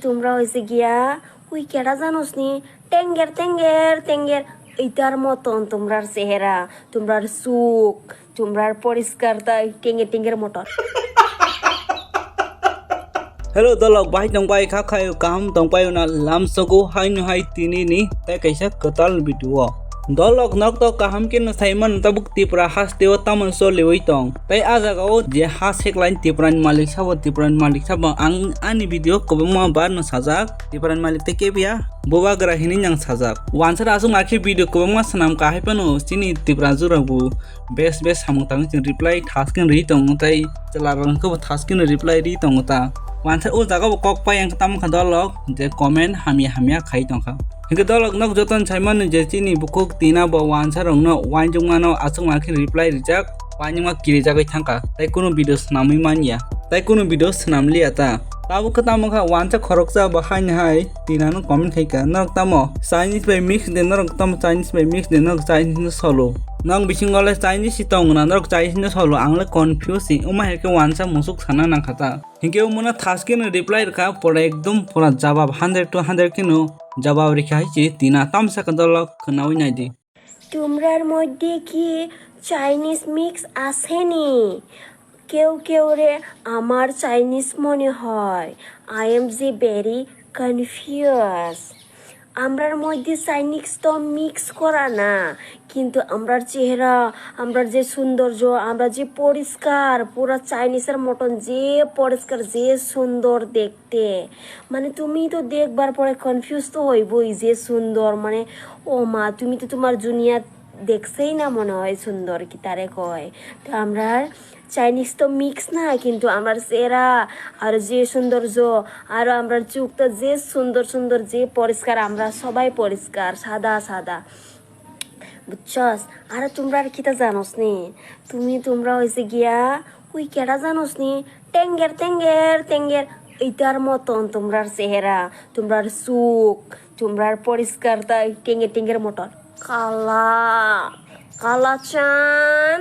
তোমরা হয়েছে গিয়া ওই কেডা জানোস নি টেঙ্গের টেঙ্গের টেঙ্গের এইটার মতন তোমরার চেহারা, তোমরার চোখ, তোমরার পরিষ্কারতা টেঙ্গের টেঙ্গের মতন। Hello tolok bai tong bai kha khai kam tong bai na lam sogo hai nu hai tini ni ta kaisa katal video dolok nok to kaham kin saiman tabuk tipra has teo taman so lewai tong tai aja gao je has headline tipran malik sabo ang ani video kobma bar no sajak tipran malik te kebia boba gra hini yang sajak wansar asung akhi video kobma sanam ka hai pano sini tipra jurabu best samung tang reply thaskin ri tong tai chalarang ko thaskin reply ri tong ta wansar o jaga kok pa yang tam kha dolok je comment hamia khai tong kha hingke dolok nok joton saiman je chini bukuk tina bo wansar rong no wain jungma no asung akhi reply rijak wanyma kiri jagai thangka tai kono video snami mania tai kono video snamli ata tabu khatam kha wansa khoroksa bahai hai tina no comment khai ka nok tamo Chinese by mix de nok tam Chinese by mix de nok Chinese solo nang bisingole Chinese sitong na nok Chinese solo angle confusing uma heke wansa musuk sana nang khata hingke umuna thaskin reply ka pora ekdom pora jawab 100 to 100 kino jawab rekha hai tina tamsa ka dolok khnawi nai di তোমরার মধ্যে কি Chinese mix আসেনি? কেউ কেউ রে আমার Chinese মনে হয়। I am যে ভেরি কনফিউজ। আমরার মধ্যে চাইনিজ তো মিক্স করা না, কিন্তু আমরার চেহারা, আমরার যে সৌন্দর্য, আমরা যে পরিষ্কার পুরা চাইনিজের মতন যে পরিষ্কার যে সুন্দর দেখতে, মানে তুমি তো দেখবার পরে কনফিউজ তো হইবই যে সুন্দর, মানে ও মা তুমি তো তোমার দুনিয়া দেখছেই না মনে হয় সুন্দর কি তারে কয়। তো আমরা চাইনিজ তো মিক্স না, কিন্তু আমার চেহারা আর যে সৌন্দর্য আর আমরা চোখটা যে সুন্দর সুন্দর যে পরিষ্কার, আমরা সবাই পরিষ্কার সাদা সাদা, বুঝছস? আর তোমরা আর কিটা জানোস নি? তোমরা হয়েছে গিয়া ওই কেডা জানোস নি টেঙ্গের টেঙ্গের টেঙ্গের এইটার মতন তোমরার চেহারা, তোমরার চোখ, তোমরার পরিষ্কারতা টেঙ্গের টেঙ্গের মতন। কালা চান,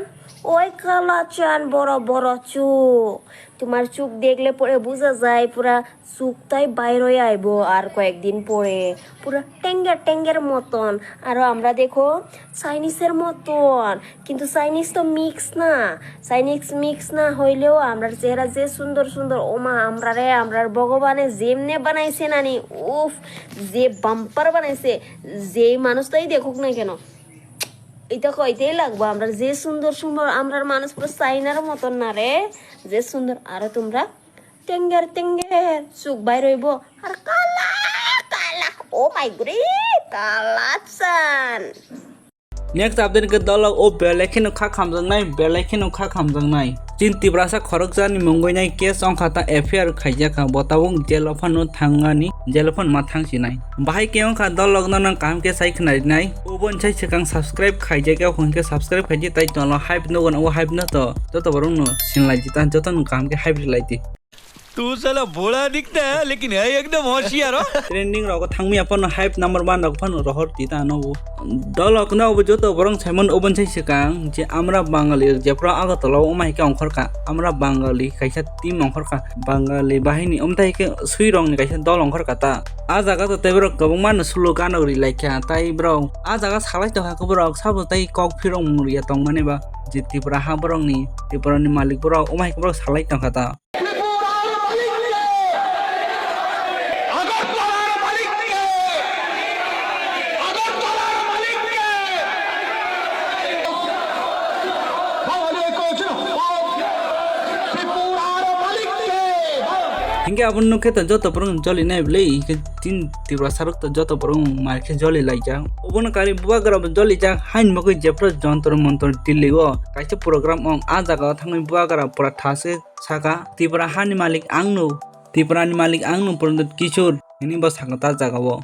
ওই কালা চান বড় বড় চোখ, তোমার চোখ দেখলে পরে বোঝা যায় পুরা চোখটাই বাইর হয়ে আইব আর কয়েকদিন পরে পুরা টেঙ্গের টেঙ্গের মতন। আরও আমরা দেখো চাইনিজের মতন, কিন্তু চাইনিজ তো মিক্স না, চাইনিজ মিক্স না হইলেও আমরার চেহারা যে সুন্দর সুন্দর, ওমা আমরার ভগবানে যেমনে বানাইছে নানি, উফ যে বাম্পার বানাইছে, যে মানুষটাই দেখুক না কেন এটা কইতেই লাগবো আমরা যে সুন্দর সুন্দর, আমরার মানুষ পুরো চাইনার মতন না রে, যে সুন্দর। আর তোমরা টেঙ্গের টেঙ্গের চোখ বাইর হইব আর কালা কালা, ও মাই গড কালা চান। next update ke dolok o belekin kha khamjangnai chin Tiprasa khorokjani mongoi case Wngkha Tani affair khaijaka botawung jelofan no thangani jelofan ma thangsinai bahai ke Wngkha dolok nang kam ke sai khnai nai ubon sai sekang subscribe khaijaka hunke subscribe khaiji tai tolo hype no gon o hype no to joto borong no sinlai jitan joto kam ke hype laiti तू साला भोला दिखता है लेकिन है एकदम होशियार हो। Trending रहो थांगमी अपन हाइप नंबर 1 रहो फन रहर तिता नो दलक न अब जतो बरं साइमन ओबन छै सिकां जे हमरा बांगाली जेफ्रा आगतल ओमाइ के अंखरका हमरा बांगाली काइसा टीम अंखरका बांगाली बाहिनी ओमथाइ के सुइ रंग नि काइसा दल अंखरका ता आ जागा त तेब्र गबं मान सुलो गानगरि लाइखा ताइ ब्रो आ जागा सालाइ त हाको ब्रो साबो ताइ कक फिरं मुरिया तंग माने बा जे तिप्रा हा बरं नि तिप्रानि मालिक ब्रो ओमाइ के bro सालाइ Tankha hingga abun no keta joto porong joli nai blei ke tin Tiprasa rok to joto porong marke joli laija obon kari buagra joli ja hain mokoi jepro jontro montor diligo kaise program ong a jaga thangai buagra pura thase saka Tiprasa ni malik angno Tiprani malik angno pondot kishor ini ba sangata jaga bo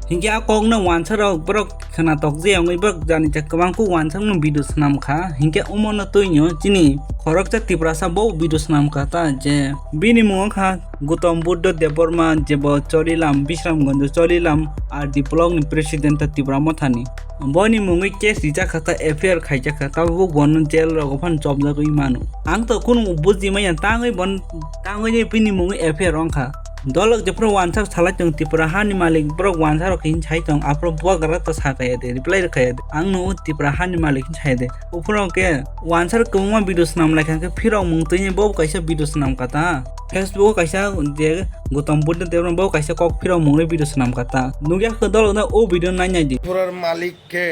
Hingga akong na wansa rok brok kana tok je ang ibak jani jak kabangku wansa no video snam kha hingga umon na toinyo chini khorok cha Tiprasa bo video snam kha ta je bini Wngkha Goutam Budha Debbarma je bo chorilam Bisramganj chorilam ar diplog ni president ta Debbarma thani boni mungi case rija khata affair khaija khata bo bon jail rok phan job ja goi manu ang to kun buji mai tangai bon tangai ni bini mungi affair Wngkha dolok je pro wansa sala jong Tiprasa ni malik bro wansa ro kin chai jong apro bo gara to sa kaya de reply kaya de ang no Tiprasa ni malik chai de upro ke wansa ko ma video snam la kan ke phiro mung te bo kaisa video snam kata Facebook kaisa je Goutam Budha Debbarma bo kaisa kok phiro mung re video snam kata nugya ko dolok na o video na nya di পুরার মালিককে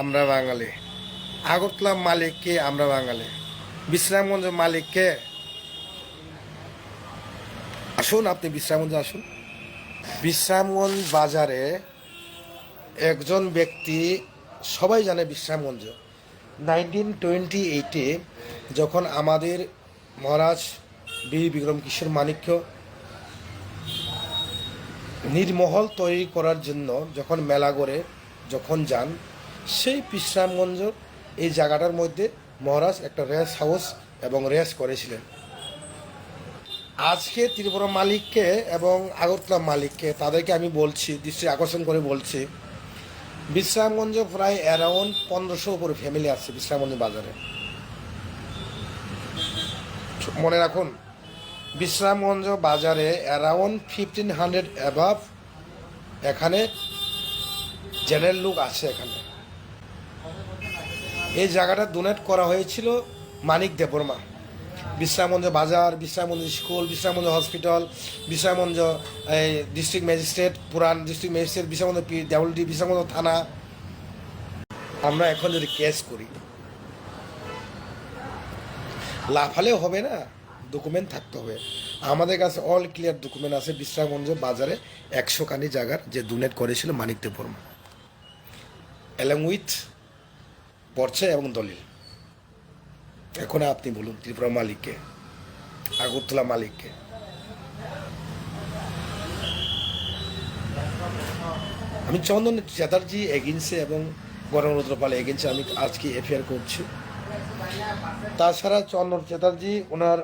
আমরা বাঙালি, আগরতলা মালিককে আমরা বাঙালি, বিশ্রামগঞ্জ মালিককে আসুন, আপনি বিশ্রামগঞ্জে আসুন। বিশ্রামগঞ্জ বাজারে একজন ব্যক্তি সবাই জানে বিশ্রামগঞ্জ 1928-এ যখন আমাদের মহারাজ বীর বিক্রম কিশোর মাণিক্য নির্মহল তৈরি করার জন্য যখন মেলা করে যখন যান, সেই বিশ্রামগঞ্জ এই জায়গাটার মধ্যে মহারাজ একটা রেস হাউস এবং রেস করেছিলেন। আজকে ত্রিপুরা মালিককে এবং আগরতলা মালিককে তাদেরকে আমি বলছি, দৃষ্টি আকর্ষণ করে বলছি, বিশ্রামগঞ্জ প্রায় অ্যারাউন্ড 1500 উপরে ফ্যামিলি আছে বিশ্রামগঞ্জ বাজারে। মনে রাখুন, বিশ্রামগঞ্জ বাজারে অ্যারাউন্ড 1500 অ্যাবাভ এখানে জেনারেল লোক আছে। এখানে এই জায়গাটা ডোনেট করা হয়েছিল মানিক দেববর্মা। বিশ্রামগঞ্জ বাজার, Bishramganj school, Bishramganj hospital, Bishramganj district magistrate, পুরান ডিস্ট্রিক্ট ম্যাজিস্ট্রেট, বিশ্রামগঞ্জ ডাবলডি, বিশ্রামগঞ্জ থানা। আমরা এখন যদি কেস করি লাফালেও হবে না, ডকুমেন্ট থাকতে হবে। আমাদের কাছে অল ক্লিয়ার ডকুমেন্ট আছে বিশ্রামগঞ্জ বাজারে 100 খানি জায়গার যে ডোনেট করেছিল মানিক দেববর্মা, অ্যালং উইথ পর্চা এবং দলিল। এখন আপনি বলুন ত্রিপুরা মালিককে, আগরতলা মালিককে। আমি চন্দন চ্যাটার্জি এগেন্সে এবং গণরুদ্র পাল এগেন্সে আমি আজকে এফআইআর করছি। তাছাড়া চন্দন চ্যাটার্জি ওনার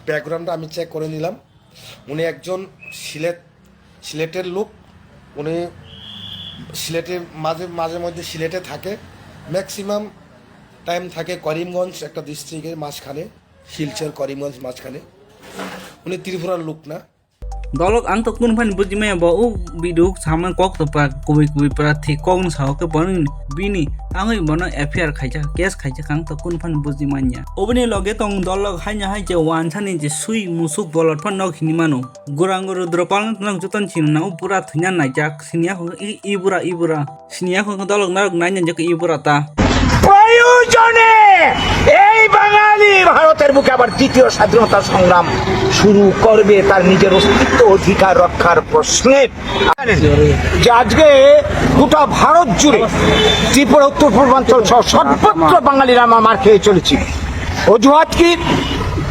ব্যাকগ্রাউন্ডটা আমি চেক করে নিলাম। উনি একজন সিলেটের লোক। উনি সিলেটে মাঝে মধ্যে সিলেটে থাকে, ম্যাক্সিমাম টাইম থাকে করিমগঞ্জ একটা ডিস্ট্রিক্টের মাঝখানে, শিলচর করিমগঞ্জ মাঝখানে। উনি ত্রিপুরার লোক না। dolok ang to kun phan buji mai bo u video sama kok to pa kubi pra thi kong sa ke bon bini angai bono affair khaija case khaija kang to kun phan buji manya obni loge tong dolok hanya hai je wan thani je sui musuk bolot phan nok hini mano gurango rudropal nang jutan chin na pura thunya nai jak sinia ho ibura sinia ho dolok narok nai je ke ibura ta প্রয়োজনে এই বাঙালি ভারতের বুকে আবার দ্বিতীয় স্বাধীনতা সংগ্রাম শুরু করবে তার নিজের অস্তিত্ব অধিকার রক্ষার প্রশ্নে। যে আজকে গোটা ভারত জুড়ে ত্রিপুরা উত্তর পূর্বাঞ্চল সহ সর্বত্র বাঙালিরা মার খেয়ে চলেছি। অজুহাত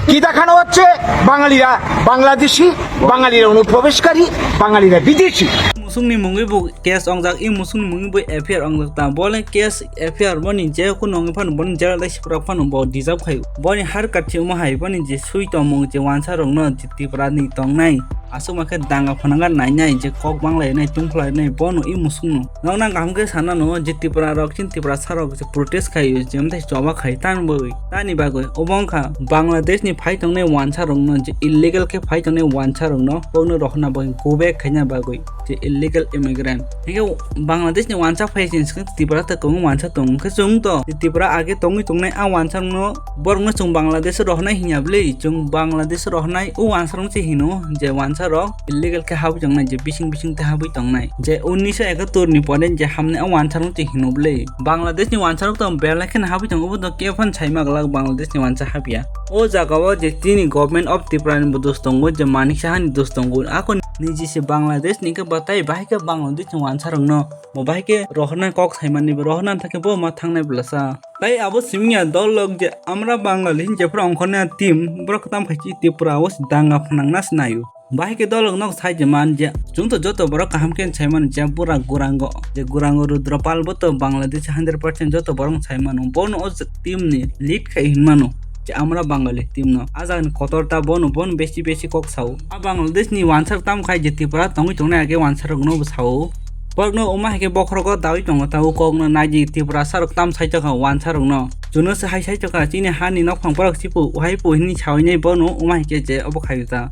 কি দেখানো হচ্ছে? বাঙালিরা বাংলাদেশি, বাঙালিরা অনুপ্রবেশকারী, বাঙালিরা বিদেশি। musungni mungi bu case ongjak i musungni mungi bu affair ongjak ta bole case affair boni je ko nongi phan bon jara lai sipra phan bo dijab khai boni har kathi ma hai boni je sui to mong je wansa rong no Tiprasa ni tong nai asu ma khe danga phananga nai nai je kok banglai nai tungflai nai bono i musung no nong nang kam ke sana no je Tiprasa rok chin Tiprasa rok je protest khai jem thai joba khai tan boi tani bagoi Wngkha Bangladesh ni phai tong nai wansa rong no je illegal ke phai tong nai wansa rong no bono rohna boi go back khaina bagoi je illegal immigrant hege Bangladesh ni wansa phaisin skang Tiprasa ta kong wansa tong ke chung to Tiprasa age tongi tongnai a wansa no borng no chung Bangladesh rohnai hinyable chung Bangladesh rohnai u wansa rong che hino je wansa rok illegal ke habu jongnai je bising te habu tongnai je 1971 ni poden je hamne a wansa rong che hinoble Bangladesh ni wansa rok tong bela khen habu tong ubo to ke phan chaima galak Bangladesh ni wansa habia o jagawo je tini government of Tiprasa ni budus tongo je manik sahani dos tongo ako niji se Bangladesh ni ke batai bahai ke Bangladesh ni wansa rong no mo bahai ke rohna kok saimani rohna thake bo ma thangnai blasa tai abo simnya dolok je amra Bangali je prong khone team brok tam phachi Tiprasa os danga phnang nas nayu Bahai ke dolok nok sai jeman je jungto joto borok kaham ken saiman je pura gurango je gurango rudropal boto Bangladesh 100% joto borok saiman bono o team ni lead khai hinmano je amra Bangali team no ajan kotorta bon beshi kok sau a Bangladesh ni wansar tam khai je Tripura tongi tongne age wansar no sau Pagno umah ke bokhrogo dawi tongo tau kogno naji Tiprasa rok tam sai chaka wansar no juno se hai sai chaka chini hani nok phang parak sipu uhai pu hini chawinai bono umah ke je obo khayuta